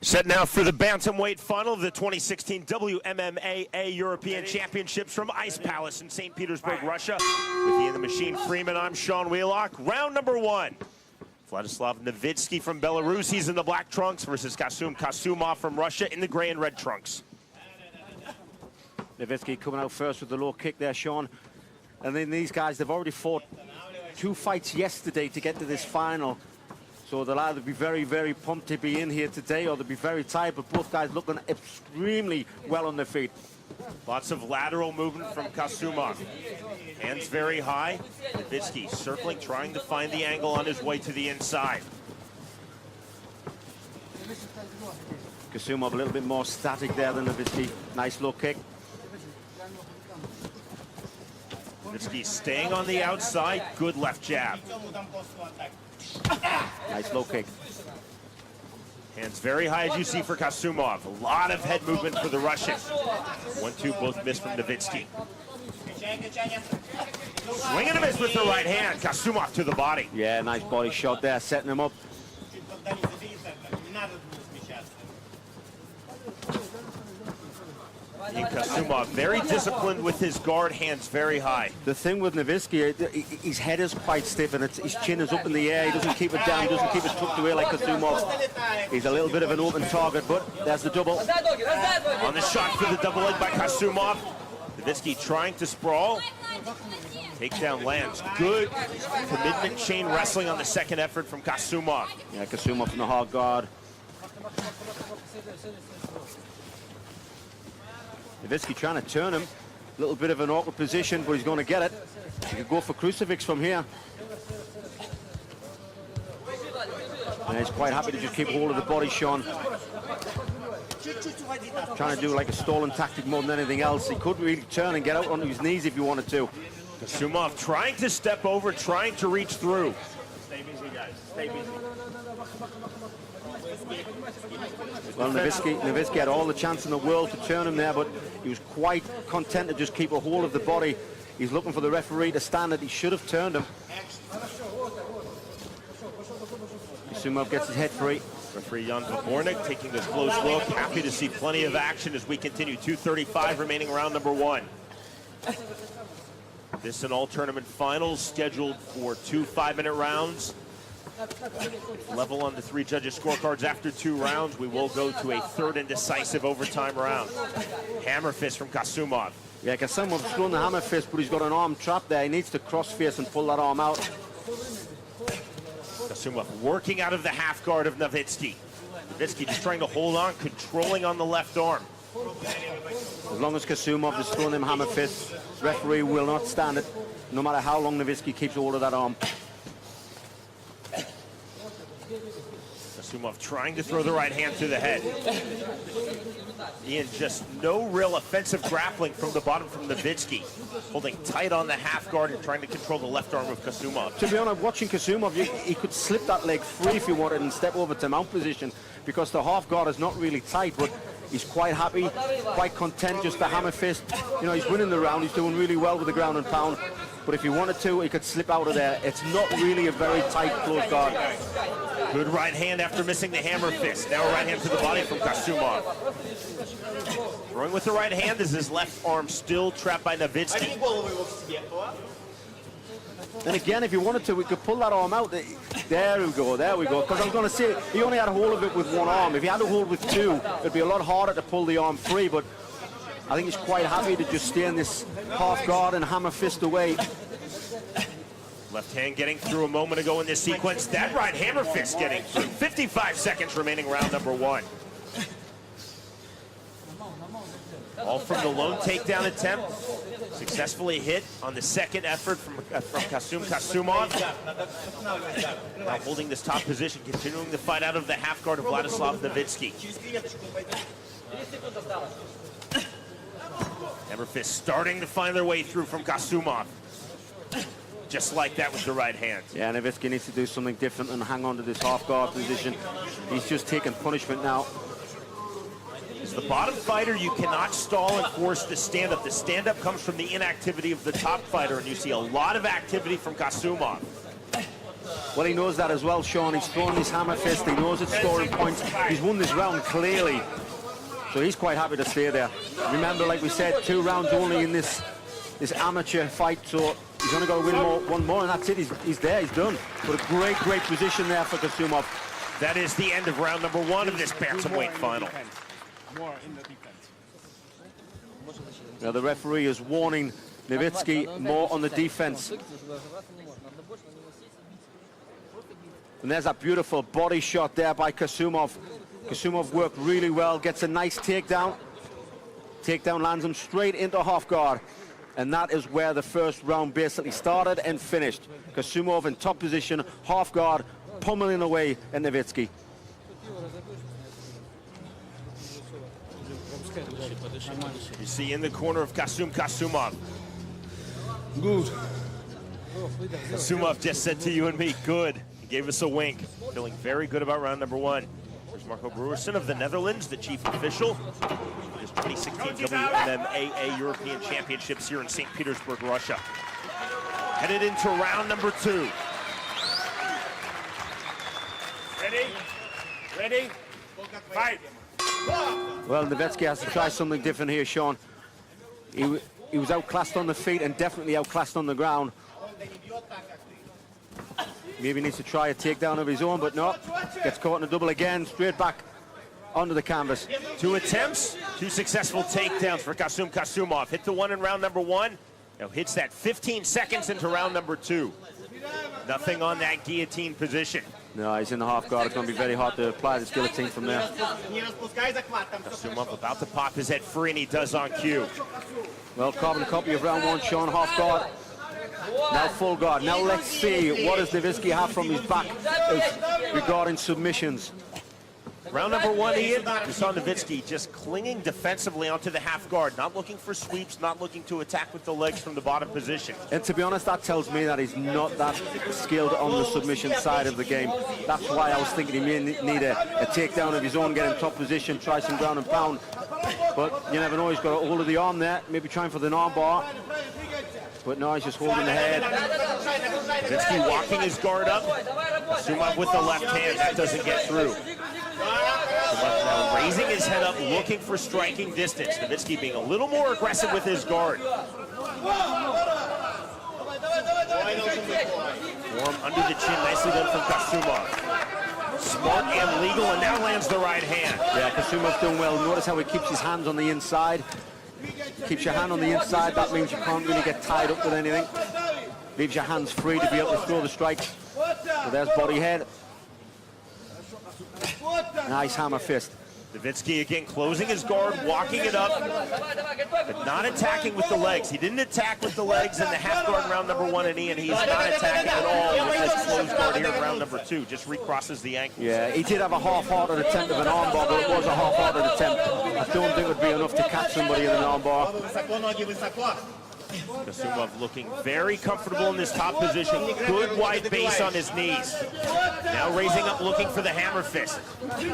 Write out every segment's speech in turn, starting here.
Set now for the bantamweight final of the 2016 WMMAA European Championships from Ice Palace in St. Petersburg, Russia. With Ian the Machine Freeman, I'm Sean Wheelock. Round number one. Vladislav Navitsky from Belarus, he's in the black trunks, versus Kasumov from Russia in the gray and red trunks. Navitsky coming out first with the low kick there, Sean. And then these guys, they've already fought 2 fights yesterday to get to this final. So they'll either be very, very pumped to be in here today, or they'll be very tired, but both guys looking extremely well on their feet. Lots of lateral movement from Kasumov. Hands very high. Navitsky circling, trying to find the angle on his way to the inside. Kasumov a little bit more static there than Navitsky. Nice low kick. Navitsky staying on the outside. Good left jab. Nice low kick. Hands very high, as you see, for Kasumov. A lot of head movement for the Russian. 1-2, both missed from Navitsky. Swing and a miss with the right hand. Kasumov to the body. Yeah, nice body shot there, setting him up. Kasumov very disciplined with his guard, hands very high. The thing with Navitsky, his head is quite stiff and his chin is up in the air. He doesn't keep it down, he doesn't keep it tucked away like Kasumov. He's a little bit of an open target, but there's the double. On the shot for the double leg by Kasumov. Navitsky trying to sprawl. Takedown lands. Good commitment chain wrestling on the second effort from Kasumov. Yeah, Kasumov from the hard guard. Navitsky trying to turn him. A little bit of an awkward position, but he's going to get it. He could go for crucifix from here. And he's quite happy to just keep hold of the body, Sean. Trying to do like a stalling tactic more than anything else. He could really turn and get out onto his knees if he wanted to. Kasumov trying to step over, trying to reach through. Stay busy, guys. Stay busy. Well, Navitsky had all the chance in the world to turn him there, but he was quite content to just keep a hold of the body. He's looking for the referee to stand it. He should have turned him. Kasumov gets his head free. Referee Jan Vabornik taking a close look. Happy to see plenty of action as we continue. 2:35 remaining, round number one. This and all tournament finals scheduled for 2 5-minute rounds. Level on the 3 judges' scorecards after 2 rounds. We will go to a third and decisive overtime round. Hammer fist from Kasumov. Yeah, Kasumov's throwing the hammer fist, but he's got an arm trap there. He needs to cross face and pull that arm out. Kasumov working out of the half guard of Navitsky. Navitsky just trying to hold on, controlling on the left arm. As long as Kasumov is throwing them hammer fists, referee will not stand it, no matter how long Navitsky keeps hold of that arm. Kasumov trying to throw the right hand to the head. Ian, just no real offensive grappling from the bottom from Navitsky. Holding tight on the half guard and trying to control the left arm of Kasumov. To be honest, watching Kasumov, he could slip that leg free if he wanted and step over to mount position, because the half guard is not really tight, but he's quite happy, quite content, just the hammer fist. You know, he's winning the round, he's doing really well with the ground and pound, but if he wanted to, he could slip out of there. It's not really a very tight, close guard. Good right hand after missing the hammer fist. Now a right hand to the body from Kasumov. Throwing with the right hand as his left arm still trapped by Navitsky. And again, if he wanted to, we could pull that arm out. There we go, there we go. Because I was going to say, he only had a hold of it with one arm. If he had a hold with 2, it'd be a lot harder to pull the arm free, but I think he's quite happy to just stay in this half guard and hammer fist away. Left hand getting through a moment ago in this sequence. That right hammer fist getting through. 55 seconds remaining, round number one. All from the lone takedown attempt. Successfully hit on the second effort from Kasumov. Now holding this top position, continuing the fight out of the half guard of Vladislav Navitsky. Hammer fist starting to find their way through from Kasumov. Just like that with the right hand. Yeah, Navitsky needs to do something different and hang on to this half guard position. He's just taking punishment now. As the bottom fighter, you cannot stall and force the stand-up. The stand-up comes from the inactivity of the top fighter, and you see a lot of activity from Kasumov. Well, he knows that as well, Sean. He's throwing his hammer fist. He knows it's scoring points. He's won this round clearly. So he's quite happy to stay there. Remember, like we said, 2 rounds only in this amateur fight. So he's only got to win one more, and that's it. He's there. He's done. But a great position there for Kasumov. That is the end of round number 1 of this bantamweight final. Now the referee is warning Navitsky more on the defense. And there's that beautiful body shot there by Kasumov. Kasumov worked really well, gets a nice takedown. Takedown lands him straight into half guard. And that is where the first round basically started and finished. Kasumov in top position, half guard, pummeling away at Navitsky. You see in the corner of Kasumov. Good. Kasumov just said to you and me, good. He gave us a wink. Feeling very good about round number 1. There's Marco Brewerson of the Netherlands, the chief official. His 2016 WMMAA European Championships here in St. Petersburg, Russia. Headed into round number 2. Ready? Fight. Well, Navitsky has to try something different here, Sean. He was outclassed on the feet and definitely outclassed on the ground. Maybe needs to try a takedown of his own, but no. Gets caught in a double again, straight back onto the canvas. 2 attempts, 2 successful takedowns for Kasumov. Hit the one in round number 1. Now hits that 15 seconds into round number 2. Nothing on that guillotine position. No, he's in the half guard. It's going to be very hard to apply this guillotine from there. Kasumov about to pop his head free, and he does on cue. Well, carbon copy of round 1, Sean. Half guard. Now full guard. Now let's see what does Navitsky have from his back regarding submissions. Round number 1, Ian, we saw Navitsky just clinging defensively onto the half guard, not looking for sweeps, not looking to attack with the legs from the bottom position. And to be honest, that tells me that he's not that skilled on the submission side of the game. That's why I was thinking he may need a takedown of his own, get in top position, try some ground and pound. But you never know, he's got a hold of the arm there, maybe trying for the arm bar. But no, he's just holding the head. Navitsky walking his guard up. Kasumov with the left hand, that doesn't get through. Kasumov now raising his head up, looking for striking distance. Navitsky being a little more aggressive with his guard. Form under the chin, nicely done from Kasumov. Smart and legal, and now lands the right hand. Yeah, Kasumov's doing well. Notice how he keeps his hands on the inside. Keeps your hand on the inside, that means you can't really get tied up with anything. Leaves your hands free to be able to throw the strikes. So there's body head. Nice hammer fist. Navitsky again closing his guard, walking it up, but not attacking with the legs. He didn't attack with the legs in the half guard in round number 1, and Ian, he's not attacking at all with this closed guard here in round number 2. Just recrosses the ankles. Yeah, he did have a half-hearted attempt of an armbar, but it was a half-hearted attempt. I don't think it would be enough to catch somebody in an armbar. Kasumov looking very comfortable in this top position. Good wide base on his knees. Now raising up, looking for the hammer fist. You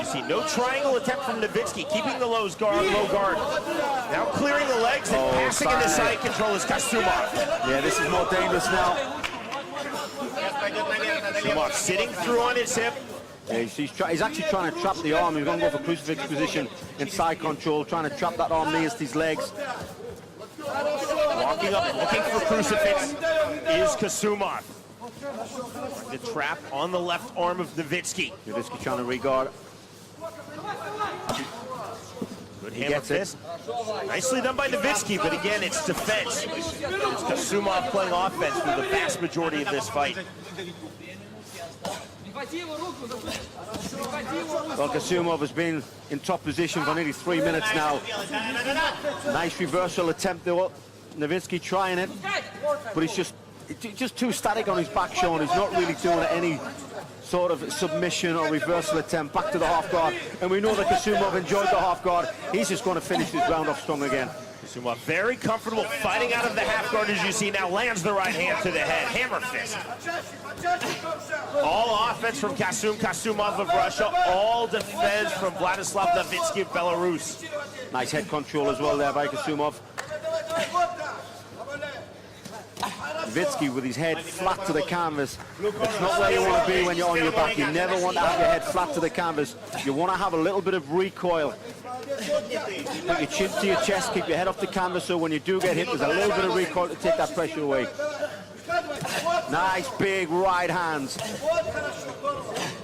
see no triangle attempt from Navitsky, keeping the low guard. Now clearing the legs and passing into side control is Kasumov. Yeah, this is more dangerous now. Kasumov sitting through on his hip. Yeah, he's actually trying to trap the arm. He's going to go for crucifix position in side control, trying to trap that arm nearest his legs. Walking up, looking for crucifix is Kasumov. The trap on the left arm of Navitsky. Navitsky trying to regard. Good hammer fist. Nicely done by Navitsky, but again, it's defense. It's Kasumov playing offense for the vast majority of this fight. Well, Kasumov has been in top position for nearly 3 minutes now. Nice reversal attempt though. Navitsky trying it, but he's just too static on his back, Sean. He's not really doing any sort of submission or reversal attempt. Back to the half guard, and we know that Kasumov enjoyed the half guard. He's just going to finish this round off strong again. Kasumov very comfortable fighting out of the half guard, as you see now. Lands the right hand to the head. Hammer fist. All offense from Kasumov of Russia. All defense from Vladislav Navitsky of Belarus. Nice head control as well there by Kasumov. Navitsky with his head flat to the canvas. That's not where you want to be when you're on your back. You never want to have your head flat to the canvas. You want to have a little bit of recoil. Put your chin to your chest, keep your head off the canvas, so when you do get hit, there's a little bit of recoil to take that pressure away. Nice big right hands.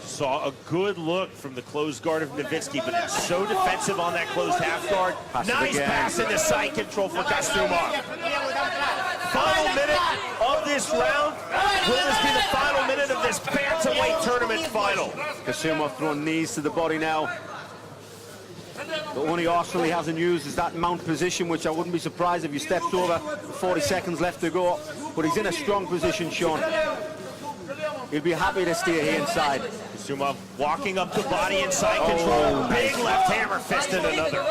Saw a good look from the closed guard of Navitsky, but it's so defensive on that closed half guard. Nice pass into side control for Kasumov. Final minute of this round. Will this be the final minute of this bantamweight tournament final? Kasumov throwing knees to the body now. The only arsenal he hasn't used is that mount position, which I wouldn't be surprised if he steps over. 40 seconds left to go, but he's in a strong position, Sean. He'll be happy to stay here inside. Kasumov walking up the body in side control. Big left hammer fist and another.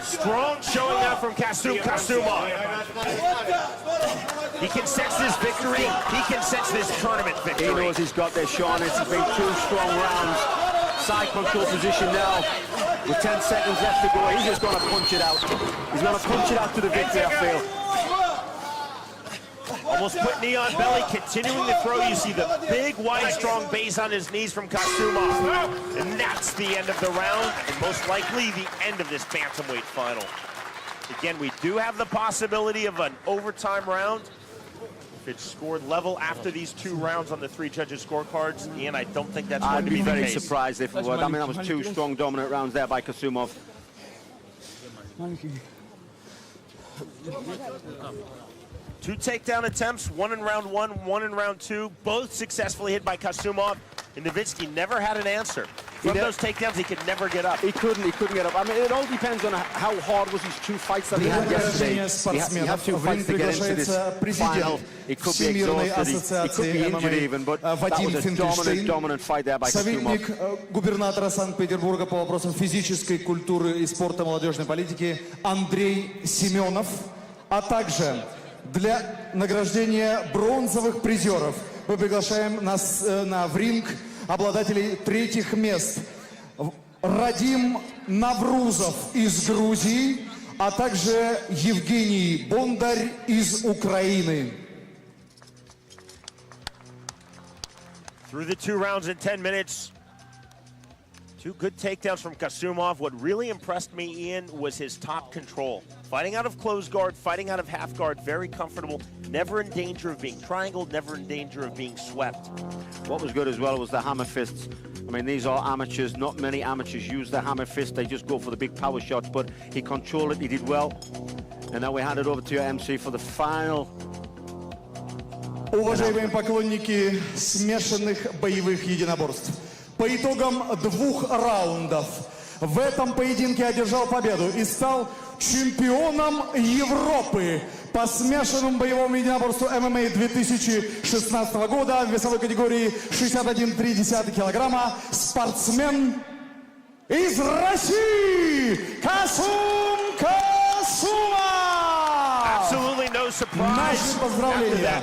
Strong showing out from Kasumov. He can sense this victory. He can sense this tournament victory. He knows he's got this, Sean. It's been 2 strong rounds. Side control position now. With 10 seconds left to go, he's just going to punch it out. He's going to punch it out to the victory, I feel. Almost put knee on belly, continuing to throw. You see the big, wide, strong base on his knees from Kasumov. And that's the end of the round, and most likely the end of this bantamweight final. Again, we do have the possibility of an overtime round. If it's scored level after these 2 rounds on the 3 judges' scorecards, Ian, I don't think that's going to be the case. I'd be very surprised if it was. I mean, that was 2 strong, dominant rounds there by Kasumov. 2 takedown attempts, 1 in round 1, 1 in round 2, both successfully hit by Kasumov. And Navitsky never had an answer. From those takedowns, he could never get up. He couldn't get up. I mean, it all depends on how hard was his 2 fights that he had yesterday. He had 2 fights to get into this final. It could be exhausted, he could be injured even, but that was a dominant fight there by Kasumov. Советник губернатора Санкт-Петербурга по вопросам физической культуры и спорта молодежной политики Андрей Семенов, а также для награждения бронзовых призеров мы приглашаем в ринг обладателей 3-х мест. Радим Наврузов из Грузии, а также Евгений Бондарь из Украины. Through the 2 rounds in 10 minutes. 2 good takedowns from Kasumov. What really impressed me, Ian, was his top control. Fighting out of closed guard, fighting out of half guard, very comfortable, never in danger of being triangled, never in danger of being swept. What was good as well was the hammer fists. I mean, these are amateurs. Not many amateurs use the hammer fist. They just go for the big power shots, but he controlled it, he did well. And now we hand it over to your MC for the final. Уважаемые поклонники смешанных боевых единоборств, по итогам 2 раундов в этом поединке одержал победу и стал чемпионом Европы по смешанному боевому единоборству ММА 2016 года в весовой категории 61,3 килограмма спортсмен из России Kasumov! Absolutely no surprise. Наши поздравления.